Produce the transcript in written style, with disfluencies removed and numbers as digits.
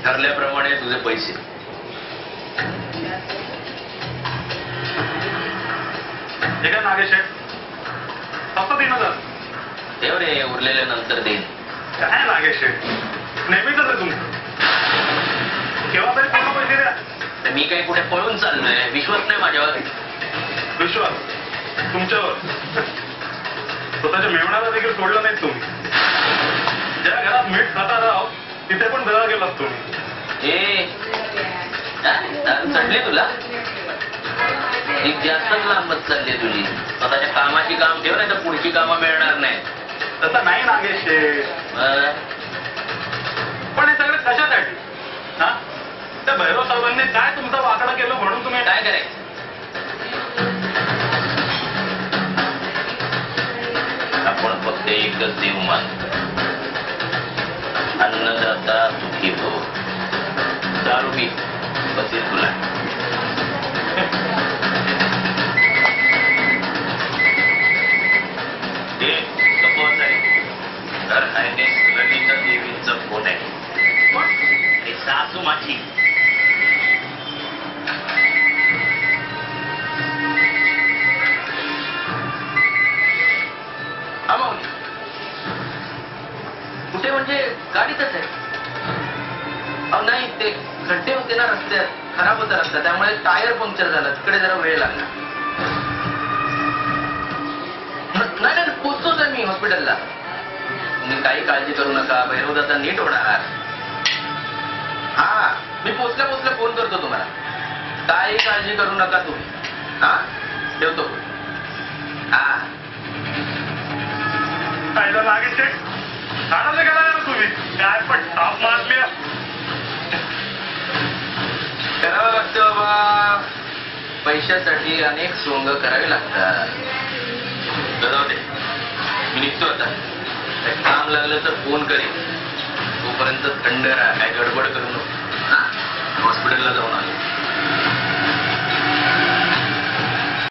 ठरल्याप्रमाणे तुझे पैसे. हे काय नागेश आहे फक्त 3000. देव रे, उरलेल्या नंतर देईन. काय नागेश आहे नेहमीच आहे तुमचं. केव्हा तरी पूर्ण पैसे द्या. तर मी काही कुठे पळून चाललोय? विश्वास नाही माझ्यावर? विश्वास तुमच्यावर. स्वतःच्या मेवण्याला देखील सोडलं नाहीत तुम्ही. ज्या घरात मीठ खाता राह तिथे पण दगा गेलात तुम्ही. ए दारू चढली तुला? एक जास्तच लांबच चालली तुझी. स्वतःच्या कामाची काम ठेव, नाही तर पुढची कामं मिळणार नाही. तसं नाही नागेश. पण हे सगळं कशासाठी? हा त्या भैरव साहेबांनी काय तुमचा वाकडा केलं म्हणून तुम्ही काय करायचं? आपण फक्त एकच देव मानतो, अन्नदाता सुखी हो. दारू पी बसेल तुला. हे सपोज आहे तर हायनेस ललिता देवींचा फोन आहे. आणि सासू माझी. कुठे म्हणजे गाडीतच आहे? अहो नाही, ते खड्डे होते ना रस्त्यात, खराब होता रस्ता, त्यामुळे टायर पंक्चर झाला. तिकडे जरा वेळ लागला. नाही नाही, पोचतोच आहे मी हॉस्पिटलला. तुम्ही काही काळजी करू नका, भैरवदादा नीट होणार. हा, मी पोचल्या पोचल्या फोन करतो तुम्हाला. काही काळजी करू नका तुम्ही. हा, ठेवतो. हा पाहिलं नागेश झाडाला गेला ना तुम्ही. काय पण ताप मारली. करावं लागतं बाबा. पैशासाठी अनेक सोंग करावे लागतात. जाऊ दे, मी निघतो आता. काही काम लागलं तर फोन करेन. तोपर्यंत थंड राहा, काय गडबड करू नको. हॉस्पिटलला जाऊन आलो.